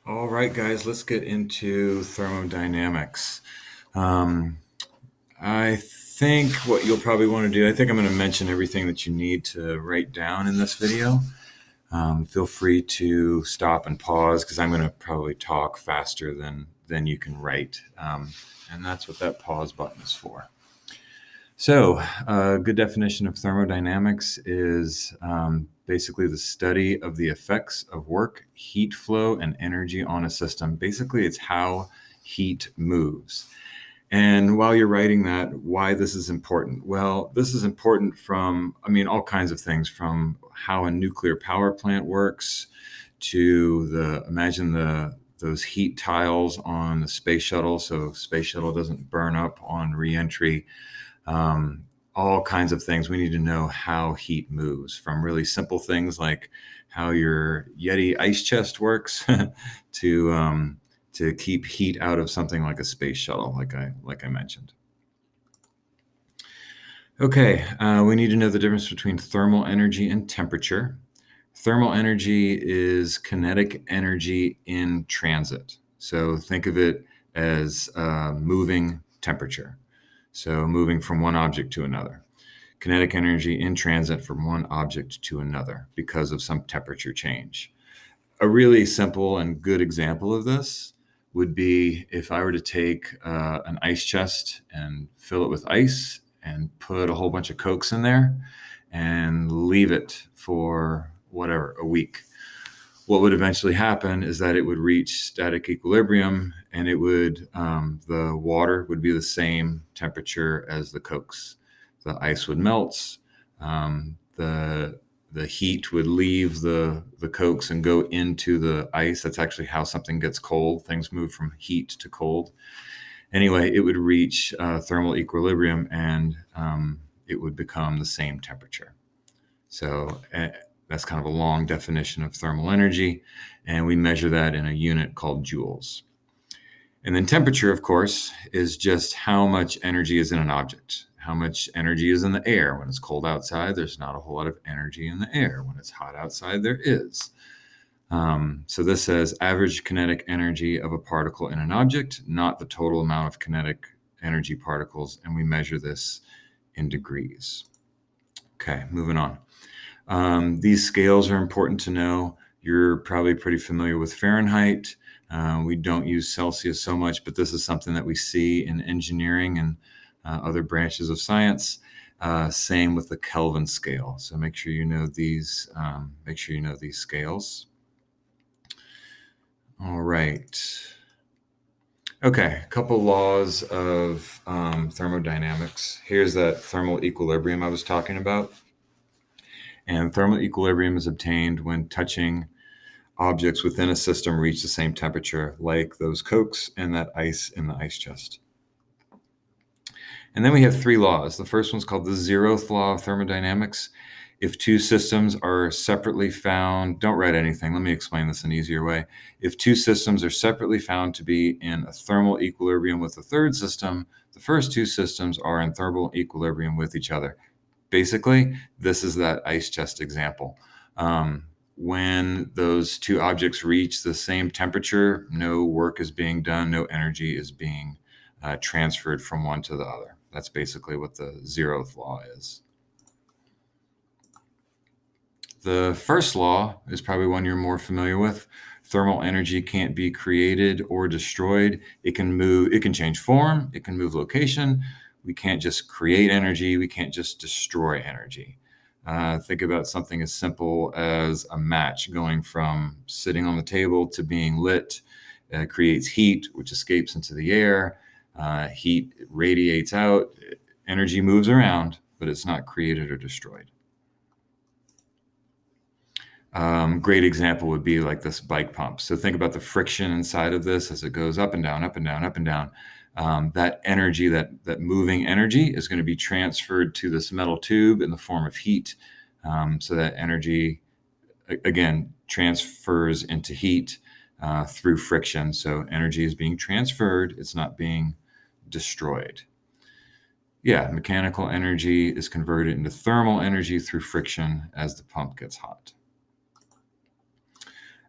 All right, guys, let's get into thermodynamics. Um, I think what you'll probably want to do, I think I'm going to mention everything that you need to write down in this video. Feel free to stop and pause because I'm going to probably talk faster than you can write. And that's what that pause button is for. So, a good definition of thermodynamics is basically the study of the effects of work, heat flow, and energy on a system. Basically, it's how heat moves. And while you're writing that, why this is important? Well, this is important from, all kinds of things, from how a nuclear power plant works to imagine those heat tiles on the space shuttle so space shuttle doesn't burn up on reentry. um, all kinds of things. We need to know how heat moves, from really simple things like how your Yeti ice chest works to keep heat out of something like a space shuttle, like I mentioned. Okay, we need to know the difference between thermal energy and temperature. Thermal energy is kinetic energy in transit. So think of it as moving temperature. So moving from one object to another. Kinetic energy in transit from one object to another because of some temperature change. A really simple and good example of this would be if I were to take an ice chest and fill it with ice and put a whole bunch of Cokes in there and leave it for whatever, a week. What would eventually happen is that it would reach static equilibrium, and the water would be the same temperature as the Cokes. The ice would melt. The heat would leave the Cokes and go into the ice. That's actually how something gets cold. Things move from heat to cold. Anyway, it would reach thermal equilibrium, and it would become the same temperature. So that's kind of a long definition of thermal energy, and we measure that in a unit called joules. And then temperature, of course, is just how much energy is in an object. How much energy is in the air. When it's cold outside, there's not a whole lot of energy in the air. When it's hot outside, there is. So this says average kinetic energy of a particle in an object, not the total amount of kinetic energy particles, and we measure this in degrees. Okay, moving on. These scales are important to know. You're probably pretty familiar with Fahrenheit. We don't use Celsius so much, but this is something that we see in engineering and other branches of science. Same with the Kelvin scale. So make sure you know these. Make sure you know these scales. All right. Okay, a couple laws of thermodynamics. Here's that thermal equilibrium I was talking about. And thermal equilibrium is obtained when touching objects within a system reach the same temperature, like those Cokes and that ice in the ice chest. And then we have three laws. The first one's called the zeroth law of thermodynamics. If two systems are separately found, don't write anything. Let me explain this in an easier way. If two systems are separately found to be in a thermal equilibrium with a third system, the first two systems are in thermal equilibrium with each other. Basically, this is that ice chest example. When those two objects reach the same temperature, no work is being done, no energy is being transferred from one to the other. That's basically what the zeroth law is. The first law is probably one you're more familiar with. Thermal energy can't be created or destroyed. It can move, it can change form, it can move location. We can't just create energy, we can't just destroy energy. Think about something as simple as a match going from sitting on the table to being lit. It creates heat, which escapes into the air. Heat radiates out. Energy moves around, but it's not created or destroyed. Great example would be like this bike pump. So think about the friction inside of this as it goes up and down, up and down, up and down. That energy, that moving energy, is going to be transferred to this metal tube in the form of heat. So that energy, again, transfers into heat through friction. So energy is being transferred, it's not being destroyed. Yeah, mechanical energy is converted into thermal energy through friction as the pump gets hot.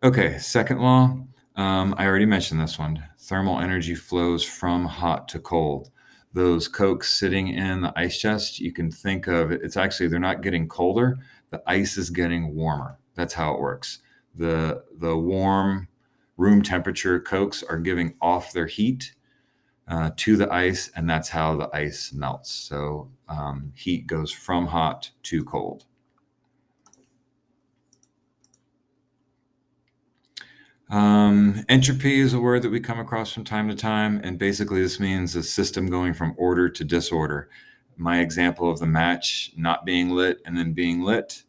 Okay, second law. I already mentioned this one. Thermal energy flows from hot to cold. Those Cokes sitting in the ice chest, you can think of it, it's actually, they're not getting colder. The ice is getting warmer. That's how it works. The warm room temperature Cokes are giving off their heat to the ice, and that's how the ice melts. So heat goes from hot to cold. Entropy is a word that we come across from time to time, and basically this means a system going from order to disorder. My example of the match not being lit and then being lit,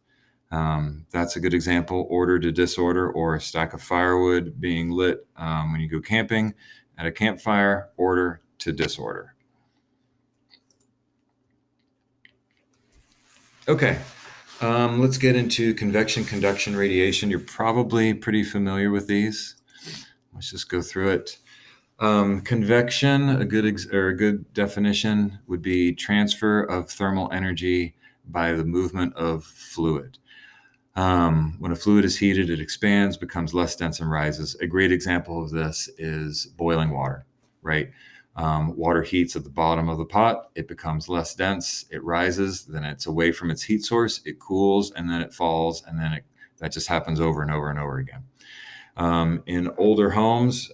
that's a good example, order to disorder, or a stack of firewood being lit when you go camping at a campfire, order to disorder. Okay, let's get into convection, conduction, radiation. You're probably pretty familiar with these. Let's just go through it. Convection, a good definition would be transfer of thermal energy by the movement of fluid. When a fluid is heated, it expands, becomes less dense, and rises. A great example of this is boiling water, right? Water heats at the bottom of the pot, it becomes less dense, it rises, then it's away from its heat source, it cools, and then it falls, and then that just happens over and over and over again. In older homes,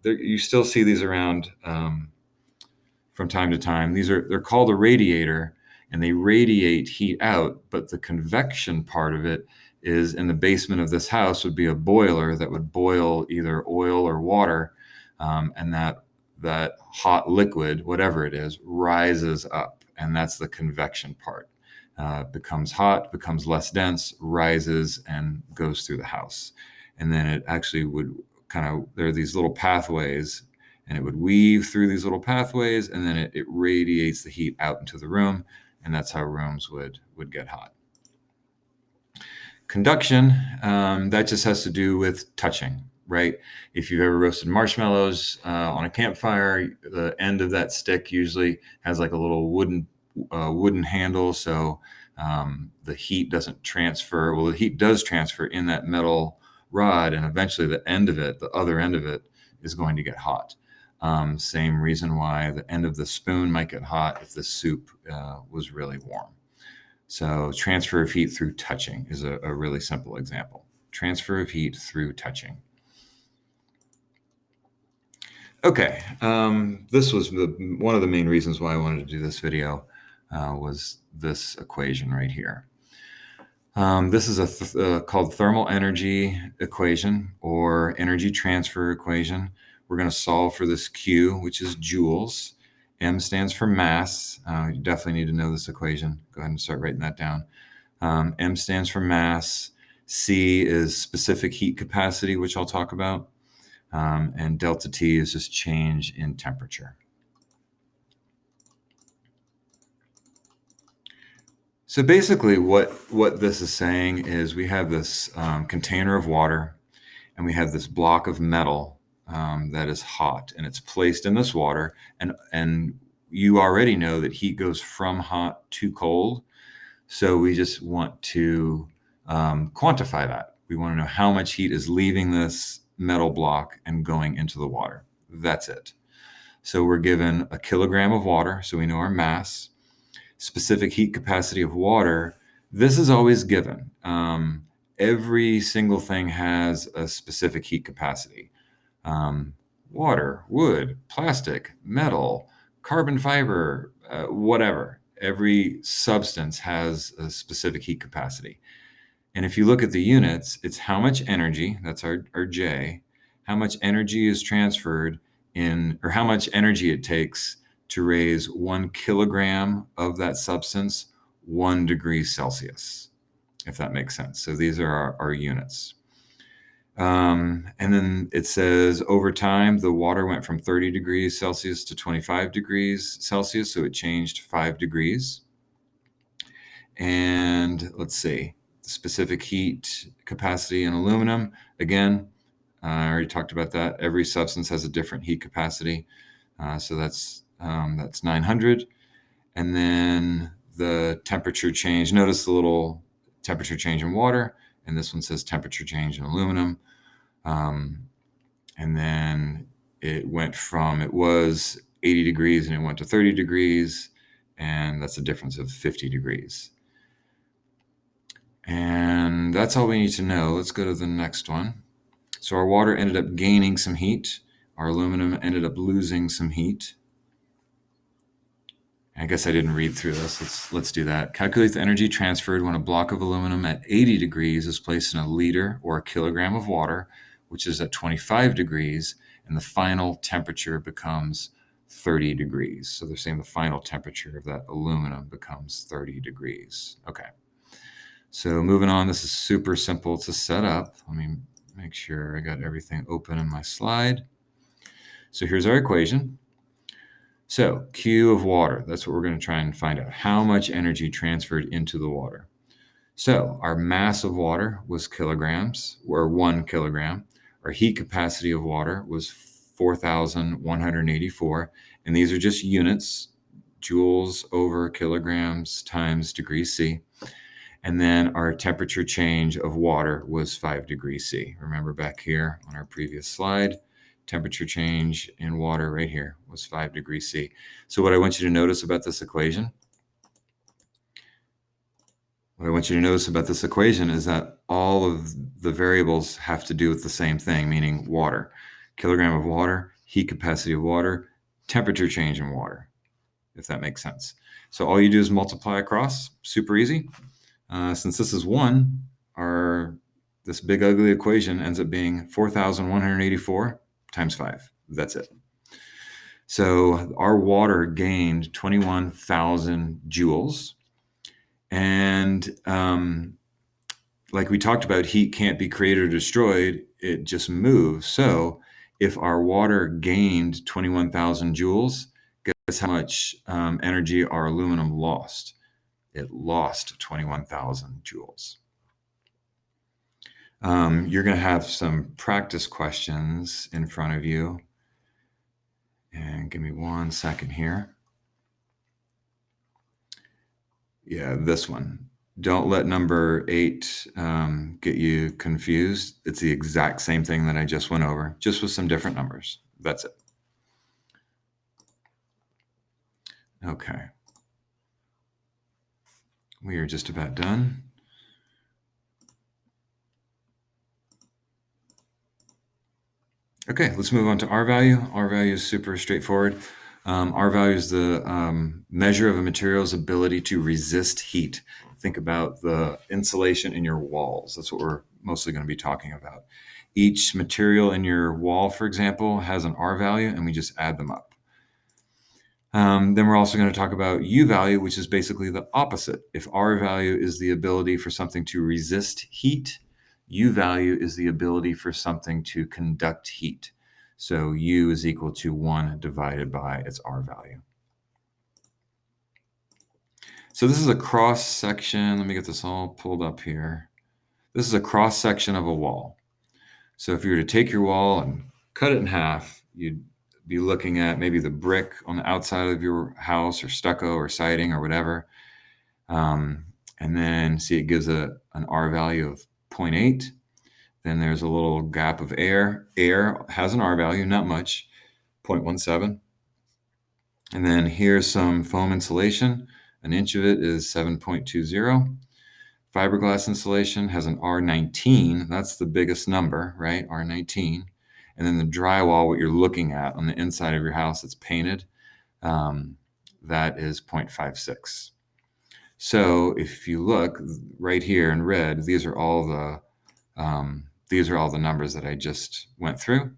you still see these around from time to time. They're called a radiator, and they radiate heat out, but the convection part of it is in the basement of this house would be a boiler that would boil either oil or water, and that hot liquid, whatever it is, rises up, and that's the convection part. Becomes hot, becomes less dense, rises, and goes through the house. And then it actually would there are these little pathways, and it would weave through these little pathways, and then it radiates the heat out into the room, and that's how rooms would get hot. Conduction, that just has to do with touching, right? If you've ever roasted marshmallows on a campfire, the end of that stick usually has like a little wooden handle, so the heat doesn't transfer. Well, the heat does transfer in that metal rod, and eventually the other end of it, is going to get hot. Same reason why the end of the spoon might get hot if the soup was really warm. So transfer of heat through touching is a really simple example. Transfer of heat through touching. Okay, this was one of the main reasons why I wanted to do this video was this equation right here. This is called thermal energy equation, or energy transfer equation. We're going to solve for this Q, which is joules. M stands for mass. You definitely need to know this equation. Go ahead and start writing that down. M stands for mass. C is specific heat capacity, which I'll talk about. And delta T is just change in temperature. So basically what this is saying is we have this container of water, and we have this block of metal that is hot, and it's placed in this water, and you already know that heat goes from hot to cold. So we just want to quantify that. We want to know how much heat is leaving this metal block and going into the water. That's it. So we're given a kilogram of water, so we know our mass. Specific heat capacity of water, this is always given. Every single thing has a specific heat capacity. Water, wood, plastic, metal, carbon fiber, whatever. Every substance has a specific heat capacity. And if you look at the units, it's how much energy, that's our J, how much energy is transferred or how much energy it takes to raise 1 kilogram of that substance 1 degree Celsius, if that makes sense. So these are our units. And then it says over time, the water went from 30 degrees Celsius to 25 degrees Celsius. So it changed 5 degrees. And let's see, the specific heat capacity in aluminum. Again, I already talked about that. Every substance has a different heat capacity. So that's 900. And then the temperature change. Notice the little temperature change in water. And this one says temperature change in aluminum. And then it was 80 degrees and it went to 30 degrees. And that's a difference of 50 degrees. And that's all we need to know. Let's go to the next one. So our water ended up gaining some heat. Our aluminum ended up losing some heat. I guess I didn't read through this. Let's do that. Calculate the energy transferred when a block of aluminum at 80 degrees is placed in a liter or a kilogram of water, which is at 25 degrees, and the final temperature becomes 30 degrees. So they're saying the final temperature of that aluminum becomes 30 degrees. Okay. So moving on, this is super simple to set up. Let me make sure I got everything open in my slide. So here's our equation. So Q of water, that's what we're going to try and find out. How much energy transferred into the water? So our mass of water was kilograms, or 1 kilogram. Our heat capacity of water was 4,184. And these are just units, joules over kilograms times degrees C. And then our temperature change of water was 5 degrees C. Remember back here on our previous slide, temperature change in water right here was 5 degrees C. So what I want you to notice about this equation, is that all of the variables have to do with the same thing, meaning water. Kilogram of water, heat capacity of water, temperature change in water, if that makes sense. So all you do is multiply across, super easy. Since this is 1, this big ugly equation ends up being 4,184 times 5. That's it. So our water gained 21,000 joules. And like we talked about, heat can't be created or destroyed. It just moves. So if our water gained 21,000 joules, guess how much energy our aluminum lost? It lost 21,000 joules. You're going to have some practice questions in front of you. And give me 1 second here. Yeah, this one. Don't let number 8 get you confused. It's the exact same thing that I just went over, just with some different numbers. That's it. Okay. We are just about done. Okay, let's move on to R value. R value is super straightforward. R value is the measure of a material's ability to resist heat. Think about the insulation in your walls. That's what we're mostly going to be talking about. Each material in your wall, for example, has an R value, and we just add them up. Then we're also going to talk about U value, which is basically the opposite. If R value is the ability for something to resist heat, U value is the ability for something to conduct heat. So U is equal to 1 divided by its R value. So this is a cross section. Let me get this all pulled up here. This is a cross section of a wall. So if you were to take your wall and cut it in half, you'd be looking at maybe the brick on the outside of your house, or stucco or siding or whatever. And then see, it gives an R value of 0.8. Then there's a little gap of air. Air has an R value, not much, 0.17. And then here's some foam insulation. An inch of it is 7.20. Fiberglass insulation has an R19. That's the biggest number, right? R19. And then the drywall, what you're looking at on the inside of your house that's painted, that is 0.56. So if you look right here in red, these are all the numbers that I just went through.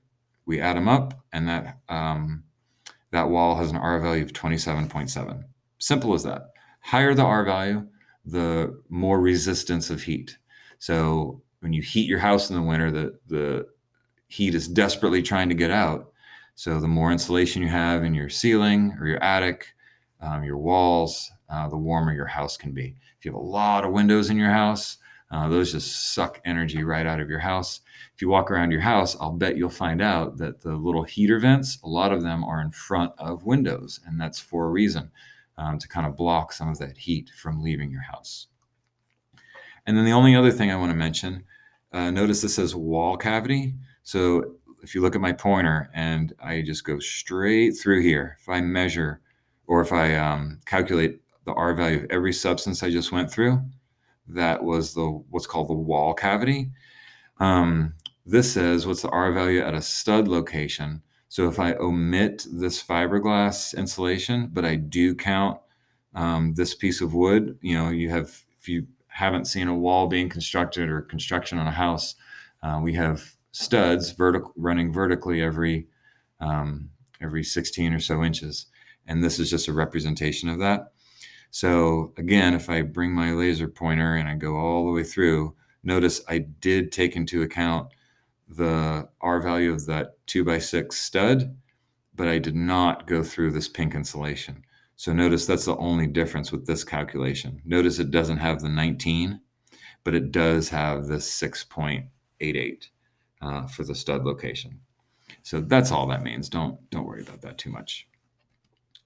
We add them up, and that wall has an R value of 27.7. Simple as that. Higher the R value, the more resistance of heat. So when you heat your house in the winter, the heat is desperately trying to get out. So the more insulation you have in your ceiling or your attic, your walls, the warmer your house can be. If you have a lot of windows in your house, those just suck energy right out of your house. If you walk around your house, I'll bet you'll find out that the little heater vents, a lot of them are in front of windows, and that's for a reason, to kind of block some of that heat from leaving your house. And then the only other thing I want to mention, notice this says wall cavity. So if you look at my pointer and I just go straight through here, if I measure or if I calculate the R value of every substance I just went through, that was what's called the wall cavity. This says what's the R value at a stud location. So if I omit this fiberglass insulation, but I do count this piece of wood, if you haven't seen a wall being constructed or construction on a house, we have studs running vertically every 16 or so inches. And this is just a representation of that. So again, if I bring my laser pointer and I go all the way through, notice I did take into account the R value of that 2x6 stud, but I did not go through this pink insulation. So notice that's the only difference with this calculation. Notice it doesn't have the 19, but it does have the 6.88 for the stud location. So that's all that means. Don't worry about that too much.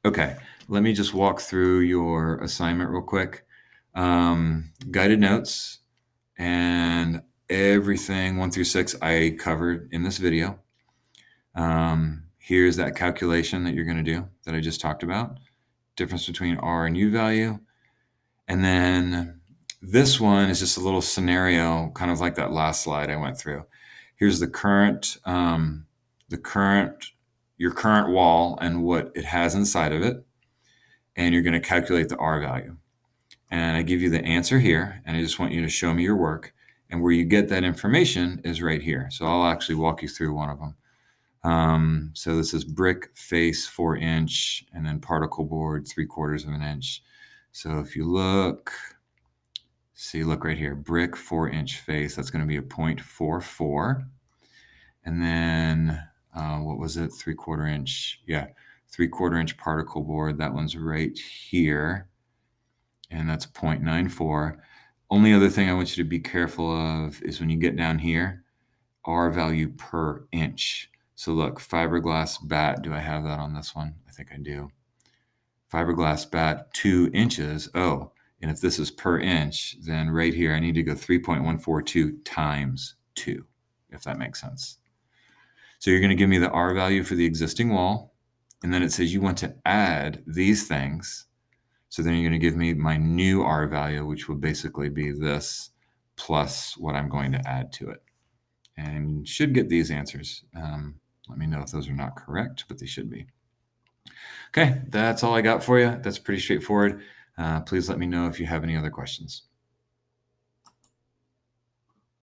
Okay, let me just walk through your assignment real quick. Guided notes and everything 1 through 6 I covered in this video. Here's that calculation that you're going to do that I just talked about. Difference between R and U value. And then this one is just a little scenario, kind of like that last slide I went through. Here's your current wall and what it has inside of it. And you're going to calculate the R value. And I give you the answer here, and I just want you to show me your work. And where you get that information is right here. So I'll actually walk you through one of them. So this is brick face 4-inch, and then particle board 3/4 of an inch. So if you look right here, brick 4-inch face, that's going to be a 0.44. And then what was it? 3/4 inch. Yeah, 3/4 inch particle board. That one's right here. And that's 0.94. Only other thing I want you to be careful of is when you get down here, R value per inch. So look, fiberglass bat, do I have that on this one? I think I do. Fiberglass bat, 2 inches. Oh, and if this is per inch, then right here, I need to go 3.142 times 2, if that makes sense. So you're going to give me the R value for the existing wall. And then it says you want to add these things. So then you're going to give me my new R value, which will basically be this plus what I'm going to add to it. And you should get these answers. Let me know if those are not correct, but they should be. Okay, that's all I got for you. That's pretty straightforward. Please let me know if you have any other questions.